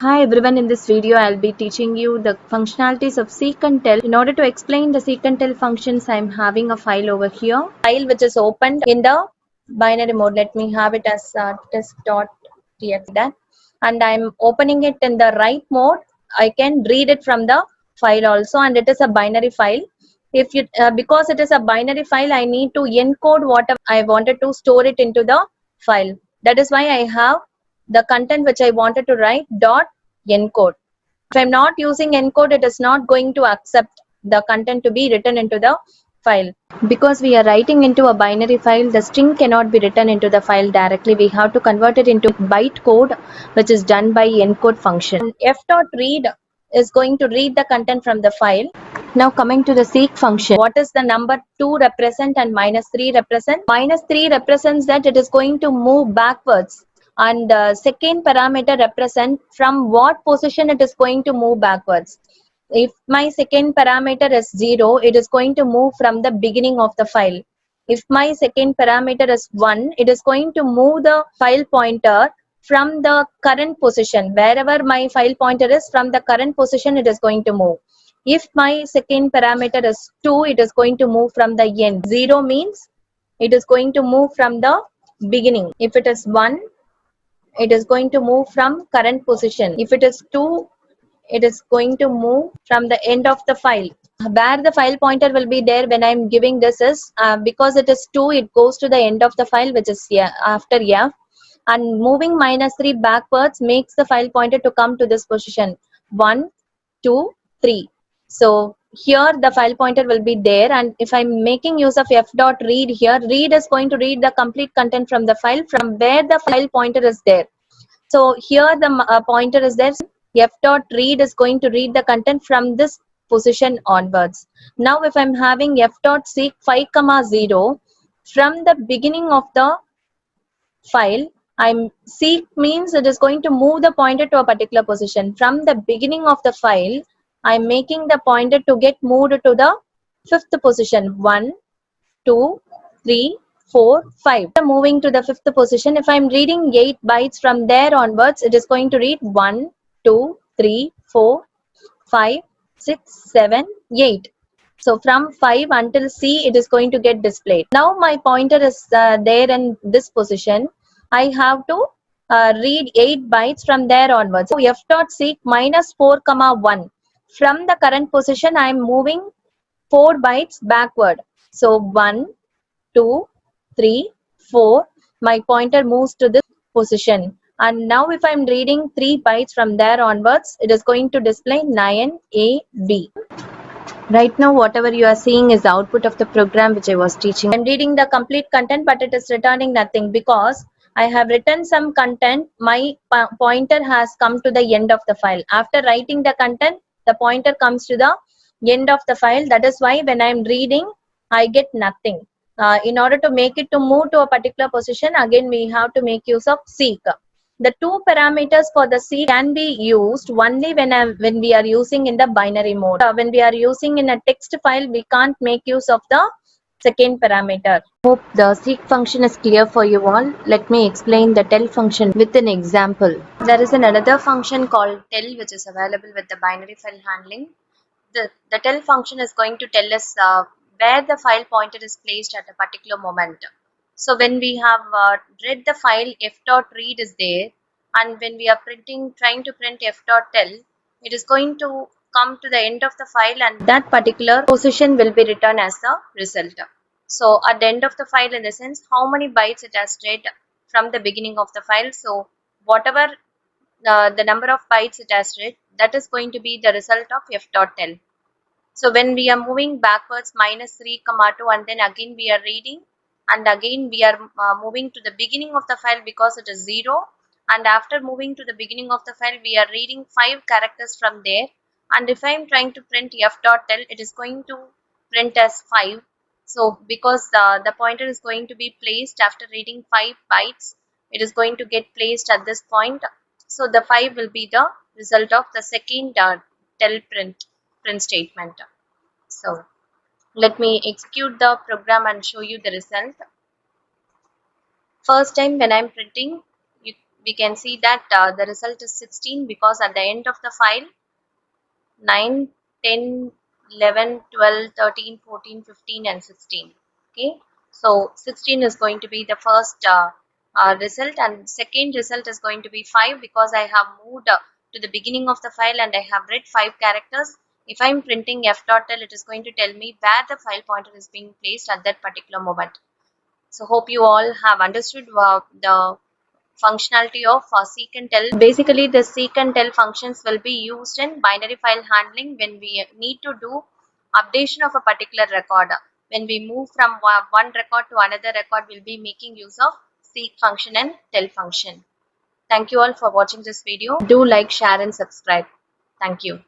Hi everyone, in this video I'll be teaching you the functionalities of seek and tell. In order to explain the seek and tell functions, I'm having a file over here. File which is opened in the binary mode. Let me have it as test.txt and I'm opening it in the write mode. I can read it from the file also, and it is a binary file. If you because it is a binary file, I need to encode whatever I wanted to store it into the file. That is why I have the content which I wanted to write dot encode. If I'm not using encode, it is not going to accept the content to be written into the file. Because we are writing into a binary file, the string cannot be written into the file directly. We have to convert it into byte code, which is done by encode function. And f.read is going to read the content from the file. Now coming to the seek function, what is the number 2 represent and -3 represent? -3 represents that it is going to move backwards, and second parameter represent from what position it is going to move backwards. If my second parameter is 0, it is going to move from the beginning of the file. If my second parameter is 1, it is going to move the file pointer from the current position. Wherever my file pointer is, from the current position it is going to move. If my second parameter is 2, it is going to move from the end. 0 means it is going to move from the beginning. If it is 1, it is going to move from current position. If it is 2, it is going to move from the end of the file. Where the file pointer will be there when I'm giving this is because it is 2, it goes to the end of the file, which is after f, and moving -3 backwards makes the file pointer to come to this position 1, 2, 3. So here the file pointer will be there, and if I'm making use of f.read here, read is going to read the complete content from the file from where the file pointer is there. So here the pointer is there. F.read is going to read the content from this position onwards. Now if I'm having f.seek 5,0 from the beginning of the file, I'm seek means it is going to move the pointer to a particular position. From the beginning of the file, I'm making the pointer to get moved to the fifth position. 1, 2, 3, 4, 5. Moving to the fifth position. If I'm reading 8 bytes from there onwards, it is going to read 1, 2, 3, 4, 5, 6, 7, 8. So from 5 until C, it is going to get displayed. Now my pointer is there in this position. I have to read 8 bytes from there onwards. So f.seek -4, 1. From the current position, I am moving 4 bytes backward. So 1, 2, 3, 4. My pointer moves to this position. And now if I'm reading 3 bytes from there onwards, it is going to display 9AB. Right now, whatever you are seeing is the output of the program which I was teaching. I'm reading the complete content, but it is returning nothing because I have written some content. My pointer has come to the end of the file. After writing the content, the pointer comes to the end of the file. That is why when I'm reading, I get nothing. In order to make it to move to a particular position, again we have to make use of seek. The two parameters for the seek can be used only when we are using in the binary mode. When we are using in a text file, we can't make use of the second parameter. Hope the seek function is clear for you all. Let me explain the tell function with an example. There is another function called tell which is available with the binary file handling. The tell function is going to tell us where the file pointer is placed at a particular moment. So when we have read the file, f.read is there, and when we are trying to print f.tell, it is going to come to the end of the file, and that particular position will be returned as the result. So at the end of the file, in the sense how many bytes it has read from the beginning of the file. So whatever the number of bytes it has read, that is going to be the result of f.tell. So when we are moving backwards -3, 2, and then again we are reading, and again we are moving to the beginning of the file because it is 0, and after moving to the beginning of the file we are reading 5 characters from there, and if I am trying to print f.tell, it is going to print as 5. So because the pointer is going to be placed after reading 5 bytes, it is going to get placed at this point. So the 5 will be the result of the second tell print statement. So let me execute the program and show you the result. First time when I'm printing, we can see that the result is 16 because at the end of the file 9, 10, 11, 12, 13, 14, 15 and 16. Okay, so 16 is going to be the first result, and second result is going to be 5 because I have moved to the beginning of the file and I have read 5 characters. If I'm printing f.l, it is going to tell me where the file pointer is being placed at that particular moment. So hope you all have understood the functionality of seek and tell. Basically, the seek and tell functions will be used in binary file handling when we need to do updation of a particular record. When we move from one record to another record, we'll be making use of seek function and tell function. Thank you all for watching this video. Do like, share and subscribe. Thank you.